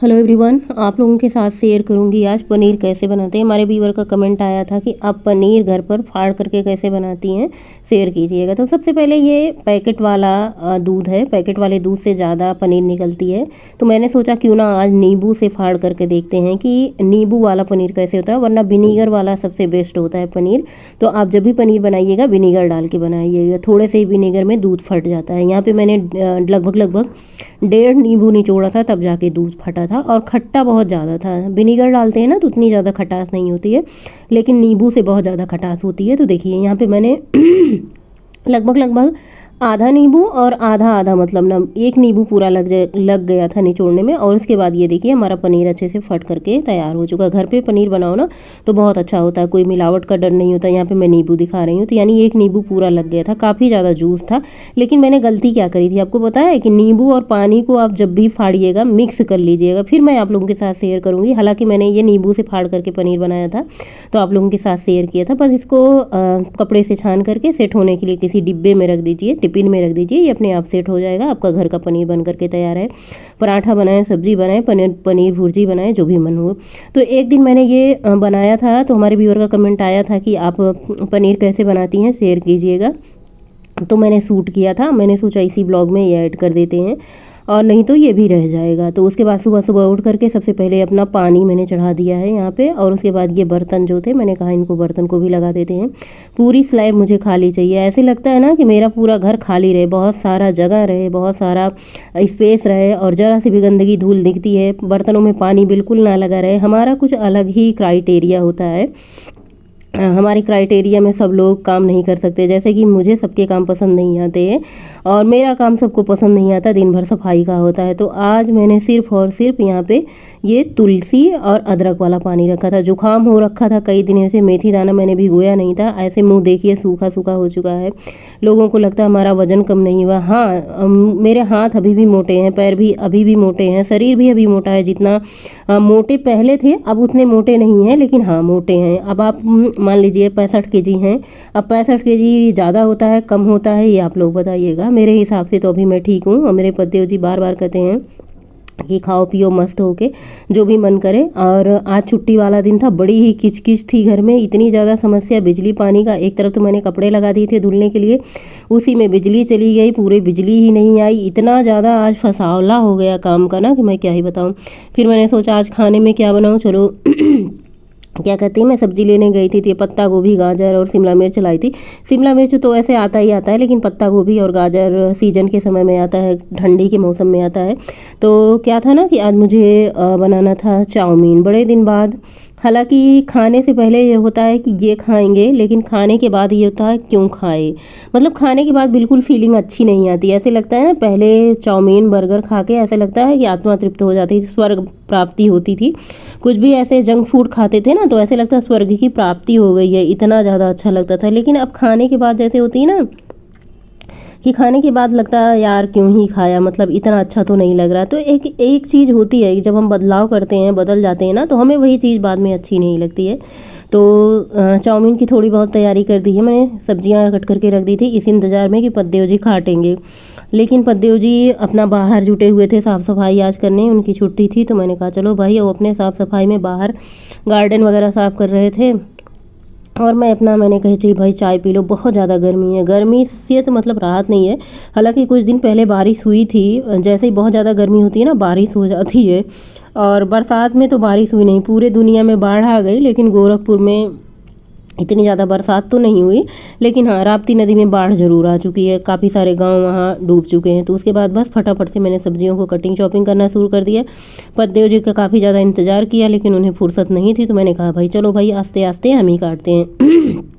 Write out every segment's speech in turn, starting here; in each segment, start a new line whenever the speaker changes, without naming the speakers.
Hello everyone, आप लोगों के साथ शेयर करूंगी आज पनीर कैसे बनाते हैं। हमारे व्यूवर का कमेंट आया था कि आप पनीर घर पर फाड़ करके कैसे बनाती हैं, शेयर कीजिएगा। तो सबसे पहले ये पैकेट वाला दूध है, पैकेट वाले दूध से ज़्यादा पनीर निकलती है। तो मैंने सोचा क्यों ना आज नींबू से फाड़ करके देखते हैं कि नींबू वाला पनीर कैसे होता है, वरना विनीगर वाला सबसे बेस्ट होता है पनीर। तो आप जब भी पनीर बनाइएगा विनीगर डाल के बनाइएगा, थोड़े से ही विनीगर में दूध फट जाता है। यहाँ पर मैंने लगभग 1.5 नींबू निचोड़ा था, तब जाके दूध फटा था। और खट्टा बहुत ज़्यादा था। विनीगर डालते हैं ना तो उतनी ज़्यादा खटास नहीं होती है, लेकिन नींबू से बहुत ज़्यादा खटास होती है। तो देखिए यहाँ पे मैंने लगभग आधा नींबू और आधा आधा मतलब ना 1 नींबू पूरा लग गया था निचोड़ने में। और उसके बाद ये देखिए हमारा पनीर अच्छे से फट करके तैयार हो चुका। घर पे पनीर बनाओ ना तो बहुत अच्छा होता है, कोई मिलावट का डर नहीं होता। यहाँ पे मैं नींबू दिखा रही हूँ, तो यानी 1 नींबू पूरा लग गया था, काफ़ी ज़्यादा जूस था। लेकिन मैंने गलती क्या करी थी आपको पता है कि नींबू और पानी को आप जब भी फाड़िएगा मिक्स कर लीजिएगा, फिर मैं आप लोगों के साथ शेयर करूँगी। हालाँकि मैंने ये नींबू से फाड़ करके पनीर बनाया था तो आप लोगों के साथ शेयर किया था। बस इसको कपड़े से छान करके सेट होने के लिए किसी डिब्बे में रख दीजिए, टिफिन में रख दीजिए, अपने आप सेट हो जाएगा। आपका घर का पनीर बन करके तैयार है। पराठा बनाएं, सब्जी बनाएं, पनीर भुर्जी बनाएं, जो भी मन हो। तो एक दिन मैंने ये बनाया था, तो हमारे व्यूअर का कमेंट आया था कि आप पनीर कैसे बनाती हैं, शेयर कीजिएगा। तो मैंने शूट किया था, मैंने सोचा इसी ब्लॉग में ये ऐड कर देते हैं, और नहीं तो ये भी रह जाएगा। तो उसके बाद सुबह सुबह उठ करके सबसे पहले अपना पानी मैंने चढ़ा दिया है यहाँ पे। और उसके बाद ये बर्तन जो थे, मैंने कहा इनको बर्तन को भी लगा देते हैं। पूरी स्लैब मुझे खाली चाहिए, ऐसे लगता है ना कि मेरा पूरा घर खाली रहे, बहुत सारा जगह रहे, बहुत सारा स्पेस रहे, और ज़रा सी भी गंदगी धूल दिखती है, बर्तनों में पानी बिल्कुल ना लगा रहे। हमारा कुछ अलग ही क्राइटेरिया होता है। हमारे क्राइटेरिया में सब लोग काम नहीं कर सकते। जैसे कि मुझे सबके काम पसंद नहीं आते हैं, और मेरा काम सबको पसंद नहीं आता, दिन भर सफाई का होता है। तो आज मैंने सिर्फ और सिर्फ यहाँ पे ये तुलसी और अदरक वाला पानी रखा था। जुकाम हो रखा था कई दिनों से, मेथी दाना मैंने भिगोया नहीं था। ऐसे मुंह देखिए सूखा सूखा हो चुका है। लोगों को लगता है हमारा वजन कम नहीं हुआ। हाँ, मेरे हाथ अभी भी मोटे हैं, पैर भी अभी भी मोटे हैं, शरीर भी अभी मोटा है। जितना मोटे पहले थे अब उतने मोटे नहीं हैं, लेकिन हाँ मोटे हैं। अब आप मान लीजिए 65 केजी हैं, अब 65 केजी ज़्यादा होता है कम होता है, ये आप लोग बताइएगा। मेरे हिसाब से तो अभी मैं ठीक हूँ। और मेरे पतिदेव जी बार बार कहते हैं कि खाओ पियो मस्त होके, जो भी मन करे। और आज छुट्टी वाला दिन था, बड़ी ही किचकिच थी घर में, इतनी ज़्यादा समस्या बिजली पानी का। एक तरफ तो मैंने कपड़े लगा दिए थे धुलने के लिए, उसी में बिजली चली गई, पूरे बिजली ही नहीं आई। इतना ज़्यादा आज फसावला हो गया काम का ना कि मैं क्या ही बताऊँ। फिर मैंने सोचा आज खाने में क्या बनाऊँ, चलो क्या कहती हैं, मैं सब्जी लेने गई थी, पत्ता गोभी गाजर और शिमला मिर्च लाई थी। शिमला मिर्च तो ऐसे आता ही आता है, लेकिन पत्ता गोभी और गाजर सीजन के समय में आता है, ठंडी के मौसम में आता है। तो क्या था ना कि आज मुझे बनाना था चाउमीन, बड़े दिन बाद। हालांकि खाने से पहले ये होता है कि ये खाएंगे, लेकिन खाने के बाद ये होता है क्यों खाए। मतलब खाने के बाद बिल्कुल फीलिंग अच्छी नहीं आती। ऐसे लगता है ना, पहले चाउमीन बर्गर खा के ऐसा लगता है कि आत्मा तृप्त हो जाती थी, स्वर्ग प्राप्ति होती थी। कुछ भी ऐसे जंक फूड खाते थे ना तो ऐसे लगता है स्वर्ग की प्राप्ति हो गई है, इतना ज़्यादा अच्छा लगता था। लेकिन अब खाने के बाद जैसे होती है ना कि खाने के बाद लगता है यार क्यों ही खाया, मतलब इतना अच्छा तो नहीं लग रहा। तो एक चीज़ होती है कि जब हम बदलाव करते हैं, बदल जाते हैं ना, तो हमें वही चीज़ बाद में अच्छी नहीं लगती है। तो चाउमीन की थोड़ी बहुत तैयारी कर दी है मैंने, सब्जियां कट करके रख दी थी इस इंतज़ार में कि पतिदेव जी काटेंगे। लेकिन पतिदेव जी अपना बाहर जुटे हुए थे साफ़ सफाई आज करने, उनकी छुट्टी थी। तो मैंने कहा चलो भाई, वो अपने साफ़ सफाई में बाहर गार्डन वगैरह साफ़ कर रहे थे, और मैं अपना मैंने कही चाहिए भाई चाय पी लो, बहुत ज़्यादा गर्मी है। गर्मी से तो मतलब राहत नहीं है। हालांकि कुछ दिन पहले बारिश हुई थी, जैसे ही बहुत ज़्यादा गर्मी होती है ना बारिश हो जाती है। और बरसात में तो बारिश हुई नहीं, पूरे दुनिया में बाढ़ आ गई, लेकिन गोरखपुर में इतनी ज़्यादा बरसात तो नहीं हुई। लेकिन हाँ, राप्ती नदी में बाढ़ ज़रूर आ चुकी है, काफ़ी सारे गांव वहाँ डूब चुके हैं। तो उसके बाद बस फटाफट से मैंने सब्जियों को कटिंग चॉपिंग करना शुरू कर दिया। पतिदेव जी का काफ़ी ज़्यादा इंतज़ार किया, लेकिन उन्हें फुर्सत नहीं थी। तो मैंने कहा भाई चलो भाई आस्ते आस्ते हम ही काटते हैं।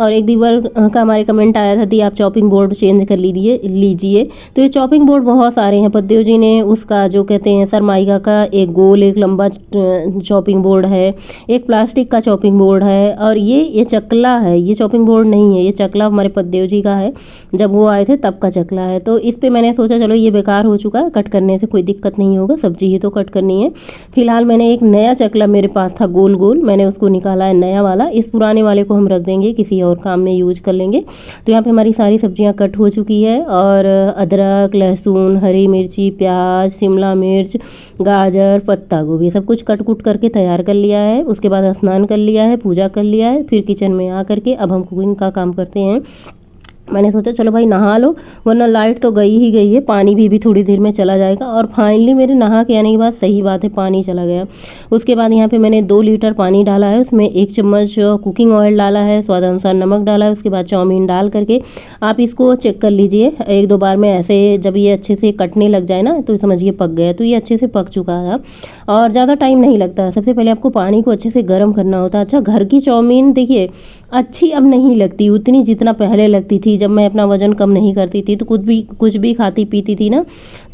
और एक व्यूअर का हमारे कमेंट आया था कि आप चॉपिंग बोर्ड चेंज कर लीजिए। तो ये चॉपिंग बोर्ड बहुत सारे हैं। पतिदेव जी ने उसका जो कहते हैं सरमाइका का एक गोल एक लंबा चॉपिंग बोर्ड है, एक प्लास्टिक का चॉपिंग बोर्ड है, और ये चकला है। ये चॉपिंग बोर्ड नहीं है, ये चकला हमारे पतिदेव जी का है, जब वो आए थे तब का चकला है। तो इस पर मैंने सोचा चलो ये बेकार हो चुका है, कट करने से कोई दिक्कत नहीं होगा, सब्जी ही तो कट करनी है। फिलहाल मैंने एक नया चकला मेरे पास था गोल गोल, मैंने उसको निकाला है नया वाला। इस पुराने वाले को हम रख देंगे किसी और और काम में यूज कर लेंगे। तो यहाँ पे हमारी सारी सब्जियाँ कट हो चुकी है और अदरक, लहसुन, हरी मिर्ची, प्याज, शिमला मिर्च, गाजर, पत्ता गोभी सब कुछ कट कुट करके तैयार कर लिया है। उसके बाद स्नान कर लिया है, पूजा कर लिया है, फिर किचन में आ करके अब हम कुकिंग का काम करते हैं। मैंने सोचा चलो भाई नहा लो, वरना लाइट तो गई ही गई है, पानी भी थोड़ी देर में चला जाएगा। और फाइनली मेरे नहा के आने के बाद सही बात है पानी चला गया। उसके बाद यहाँ पे मैंने 2 लीटर पानी डाला है, उसमें 1 चम्मच कुकिंग ऑयल डाला है, स्वाद अनुसार नमक डाला है। उसके बाद चाउमीन डाल करके आप इसको चेक कर लीजिए 1-2 बार में, ऐसे जब ये अच्छे से कटने लग जाए ना तो समझिए पक गया। तो ये अच्छे से पक चुका था और ज़्यादा टाइम नहीं लगता। सबसे पहले आपको पानी को अच्छे से गर्म करना होता है। अच्छा, घर की चाउमीन देखिए अच्छी अब नहीं लगती उतनी जितना पहले लगती थी। जब मैं अपना वज़न कम नहीं करती थी तो कुछ भी खाती पीती थी ना,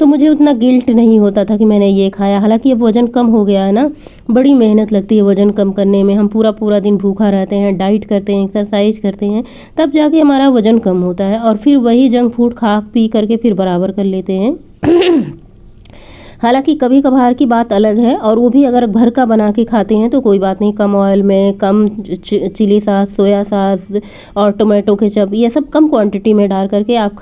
तो मुझे उतना गिल्ट नहीं होता था कि मैंने ये खाया। हालांकि अब वज़न कम हो गया है ना, बड़ी मेहनत लगती है वज़न कम करने में। हम पूरा पूरा दिन भूखा रहते हैं, डाइट करते हैं, एक्सरसाइज करते हैं, तब जाके हमारा वज़न कम होता है और फिर वही जंक फूड खा पी करके फिर बराबर कर लेते हैं। हालांकि कभी कभार की बात अलग है, और वो भी अगर घर का बना के खाते हैं तो कोई बात नहीं, कम ऑयल में, कम चिली सॉस, सोया सॉस और टोमेटो केचप ये सब कम क्वांटिटी में डाल करके आप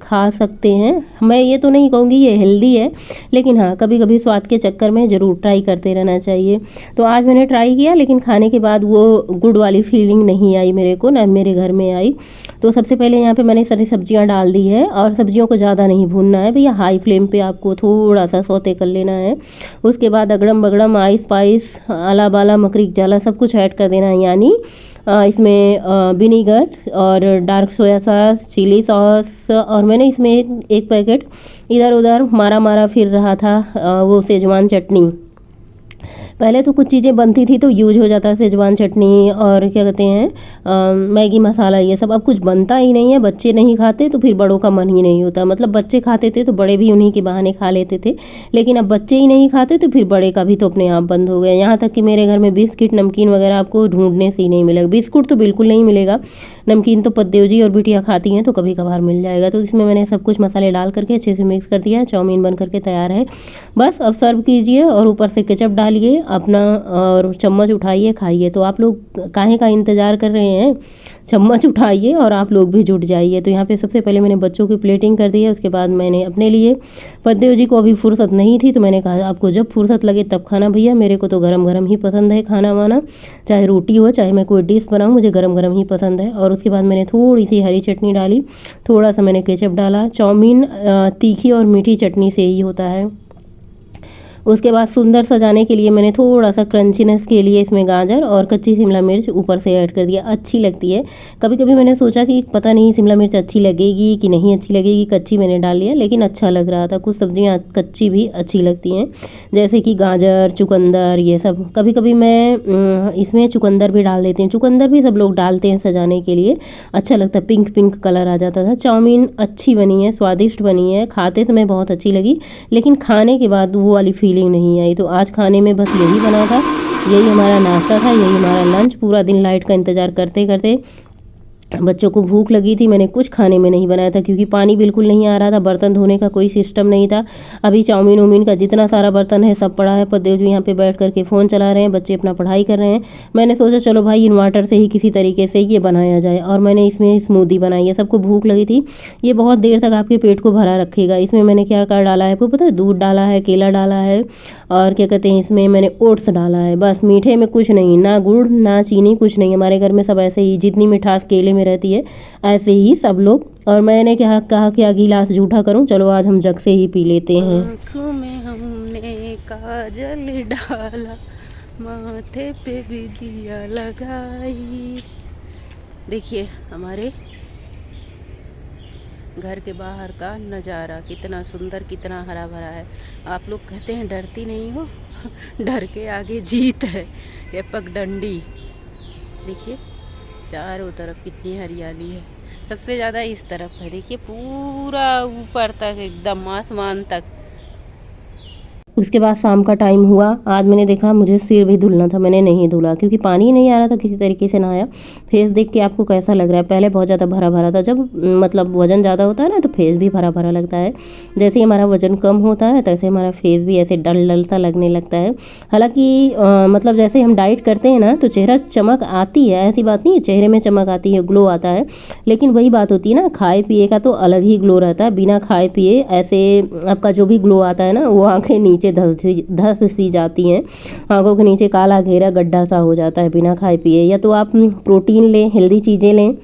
खा सकते हैं। मैं ये तो नहीं कहूँगी ये हेल्दी है, लेकिन हाँ कभी कभी स्वाद के चक्कर में ज़रूर ट्राई करते रहना चाहिए। तो आज मैंने ट्राई किया, लेकिन खाने के बाद वो गुड वाली फीलिंग नहीं आई मेरे को, ना मेरे घर में आई। तो सबसे पहले यहाँ पे मैंने सारी सब्जियाँ डाल दी है, और सब्जियों को ज़्यादा नहीं भूनना है भैया, हाई फ्लेम पे आपको थोड़ा सा सौते कर लेना है। उसके बाद अगड़म बगड़म आइस पाइस आला बाला मकड़ी जाला सब कुछ ऐड कर देना है। यानी इसमें विनीगर और dark soya sauce, chilli sauce, और मैंने इसमें एक पैकेट इधर उधर मारा फिर रहा था वो सेजवान चटनी। पहले तो कुछ चीज़ें बनती थी तो यूज हो जाता है, सेजवान चटनी और क्या कहते हैं मैगी मसाला, ये सब अब कुछ बनता ही नहीं है। बच्चे नहीं खाते तो फिर बड़ों का मन ही नहीं होता। मतलब बच्चे खाते थे तो बड़े भी उन्हीं के बहाने खा लेते थे, लेकिन अब बच्चे ही नहीं खाते तो फिर बड़े का भी तो अपने आप बंद हो गया। यहाँ तक कि मेरे घर में बिस्किट नमकीन वगैरह आपको ढूंढने से ही नहीं मिलेगा। बिस्कुट तो बिल्कुल नहीं मिलेगा, नमकीन तो पद्देव जी और बिटिया खाती हैं तो कभी कभार मिल जाएगा। तो इसमें मैंने सब कुछ मसाले डाल करके अच्छे से मिक्स कर दिया। चाउमीन बन करके तैयार है, बस अब सर्व कीजिए और ऊपर से केचप डालिए अपना और चम्मच उठाइए खाइए। तो आप लोग काहे का इंतज़ार कर रहे हैं, चम्मच उठाइए और आप लोग भी जुट जाइए। तो यहाँ पे सबसे पहले मैंने बच्चों की प्लेटिंग कर दी है, उसके बाद मैंने अपने लिए, पद्देव जी को अभी फुर्सत नहीं थी तो मैंने कहा आपको जब फुर्सत लगे तब खाना भैया, मेरे को तो गरम गरम ही पसंद है खाना वाना, चाहे रोटी हो चाहे मैं कोई डिश बनाऊँ, मुझे गरम गरम ही पसंद है। और उसके बाद मैंने थोड़ी सी हरी चटनी डाली, थोड़ा सा मैंने केचप डाला। चाउमीन तीखी और मीठी चटनी से ही होता है। उसके बाद सुंदर सजाने के लिए मैंने थोड़ा सा क्रंचीनेस के लिए इसमें गाजर और कच्ची शिमला मिर्च ऊपर से ऐड कर दिया, अच्छी लगती है। कभी कभी मैंने सोचा कि पता नहीं शिमला मिर्च अच्छी लगेगी कि नहीं अच्छी लगेगी, कच्ची मैंने डाल लिया, लेकिन अच्छा लग रहा था। कुछ सब्जियां कच्ची भी अच्छी लगती हैं, जैसे कि गाजर, चुकंदर, ये सब। कभी कभी मैं इसमें चुकंदर भी डाल देती हूँ, चुकंदर भी सब लोग डालते हैं सजाने के लिए, अच्छा लगता है, पिंक पिंक कलर आ जाता था। चाउमीन अच्छी बनी है, स्वादिष्ट बनी है, खाते समय बहुत अच्छी लगी, लेकिन खाने के बाद वो वाली फीलिंग नहीं आई। तो आज खाने में बस यही बना था, यही हमारा नाश्ता था, यही हमारा लंच। पूरा दिन लाइट का इंतज़ार करते करते बच्चों को भूख लगी थी, मैंने कुछ खाने में नहीं बनाया था क्योंकि पानी बिल्कुल नहीं आ रहा था, बर्तन धोने का कोई सिस्टम नहीं था। अभी चाउमीन उमीन का जितना सारा बर्तन है सब पड़ा है। पद्देव जी यहाँ पे बैठ करके फ़ोन चला रहे हैं, बच्चे अपना पढ़ाई कर रहे हैं। मैंने सोचा चलो भाई इन्वर्टर से ही किसी तरीके से ये बनाया जाए, और मैंने इसमें स्मूदी बनाई है। सबको भूख लगी थी, ये बहुत देर तक आपके पेट को भरा रखेगा। इसमें मैंने क्या क्या डाला है आपको पता है, दूध डाला है, केला डाला है, और क्या कहते हैं इसमें मैंने ओट्स डाला है। बस मीठे में कुछ नहीं, ना गुड़ ना चीनी, कुछ नहीं। हमारे घर में सब ऐसे ही, जितनी मिठास केले में रहती है ऐसे ही सब लोग। और मैंने क्या कहा कि गिलास झूठा करूं, चलो आज हम जग से ही पी लेते हैं।
आँखों में हमने काजल डाला, माथे पे भी दिया लगाई। देखिए हमारे घर के बाहर का नज़ारा कितना सुंदर, कितना हरा भरा है। आप लोग कहते हैं डरती नहीं हो, डर के आगे जीत है। ये पगडंडी देखिए, चारों तरफ कितनी हरियाली है। सबसे ज़्यादा इस तरफ है, देखिए पूरा ऊपर तक एकदम आसमान तक।
उसके बाद शाम का टाइम हुआ। आज मैंने देखा मुझे सिर भी धुलना था, मैंने नहीं धुला क्योंकि पानी ही नहीं आ रहा था, किसी तरीके से नहाया। फेस देख के आपको कैसा लग रहा है? पहले बहुत ज़्यादा भरा भरा था, जब मतलब वज़न ज़्यादा होता है ना तो फेस भी भरा भरा लगता है। जैसे ही हमारा वज़न कम होता है तैसे हमारा फेस भी ऐसे डल डल सा लगने लगता है। हालांकि मतलब जैसे हम डाइट करते हैं ना तो चेहरा चमक आती है, ऐसी बात नहीं है, चेहरे में चमक आती है, ग्लो आता है। लेकिन वही बात होती है ना, खाए पिए का तो अलग ही ग्लो रहता है। बिना खाए पिए ऐसे आपका जो भी ग्लो आता है ना वो आंखें नीचे धस सी जाती हैं, आंखों के नीचे काला घेरा गड्ढा सा हो जाता है बिना खाए पिए। या तो आप प्रोटीन लें, हेल्दी चीज़ें लें,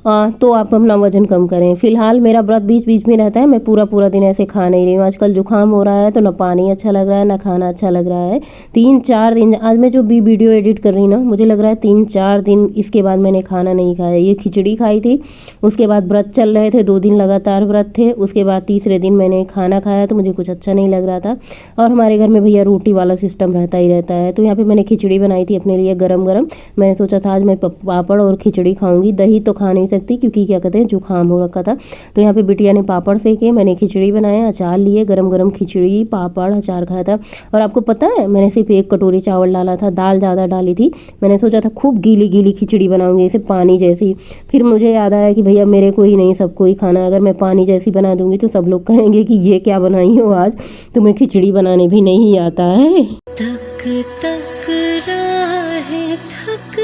तो आप अपना वज़न कम करें। फ़िलहाल मेरा व्रत बीच बीच में रहता है, मैं पूरा पूरा दिन ऐसे खा नहीं रही हूँ। आजकल जुकाम हो रहा है तो ना पानी अच्छा लग रहा है ना खाना अच्छा लग रहा है। 3-4 दिन आज मैं जो भी वीडियो एडिट कर रही ना, मुझे लग रहा है 3-4 दिन इसके बाद मैंने खाना नहीं खाया। ये खिचड़ी खाई थी, उसके बाद व्रत चल रहे थे, 2 दिन लगातार व्रत थे, उसके बाद तीसरे दिन मैंने खाना खाया तो मुझे कुछ अच्छा नहीं लग रहा था। और हमारे घर में भैया रोटी वाला सिस्टम रहता ही रहता है, तो यहाँ पर मैंने खिचड़ी बनाई थी अपने लिए गरम गरम। मैंने सोचा था आज मैं पापड़ और खिचड़ी खाऊंगी, दही तो खा नहीं सकती क्योंकि क्या कहते हैं जुकाम हो रखा था। तो यहाँ पे बिटिया ने पापड़ सेके, मैंने खिचड़ी बनाया, अचार लिए, गरम गरम खिचड़ी पापड़ अचार खाया था। और आपको पता है मैंने सिर्फ 1 कटोरी चावल डाला था, दाल ज़्यादा डाली थी। मैंने सोचा था खूब गीली गीली खिचड़ी बनाऊंगी, इसे पानी जैसी। फिर मुझे याद आया कि भैया मेरे को ही नहीं सबको ही खाना, अगर मैं पानी जैसी बना दूंगी तो सब लोग कहेंगे कि ये क्या बनाई हो आज, तुम्हें खिचड़ी बनाने भी नहीं आता है।
तक तक राहें थक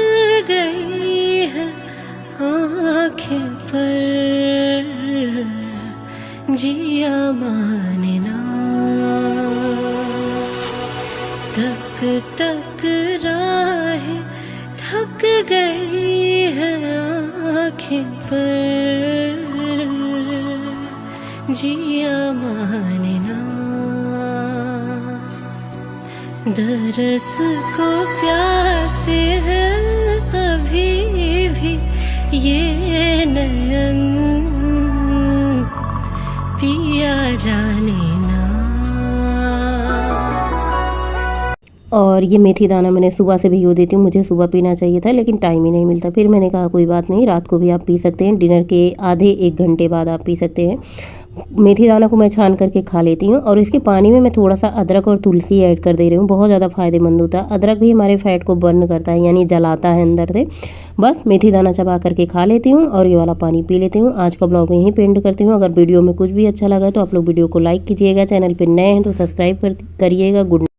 गई है आँखें पर, जिया माने ना। तक तक राहें थक गई है आँखें पर, जिया माने ना। दरस को प्यासे है अभी भी ये नयन, पिया जाने ना।
और ये मेथी दाना मैंने सुबह से भिगो देती हूँ, मुझे सुबह पीना चाहिए था लेकिन टाइम ही नहीं मिलता। फिर मैंने कहा कोई बात नहीं, रात को भी आप पी सकते हैं, डिनर के आधे 1 घंटे बाद आप पी सकते हैं। मेथी दाना को मैं छान करके खा लेती हूँ और इसके पानी में मैं थोड़ा सा अदरक और तुलसी ऐड कर दे रही हूँ, बहुत ज़्यादा फ़ायदेमंद होता है। अदरक भी हमारे फैट को बर्न करता है, यानी जलाता है अंदर से। बस मेथी दाना चबा करके खा लेती हूँ और ये वाला पानी पी लेती हूँ। आज का ब्लॉग यहीं पे एंड करती हूँ। अगर वीडियो में कुछ भी अच्छा लगा तो आप लोग वीडियो को लाइक कीजिएगा, चैनल पर नए हैं तो सब्सक्राइब करिएगा। गुड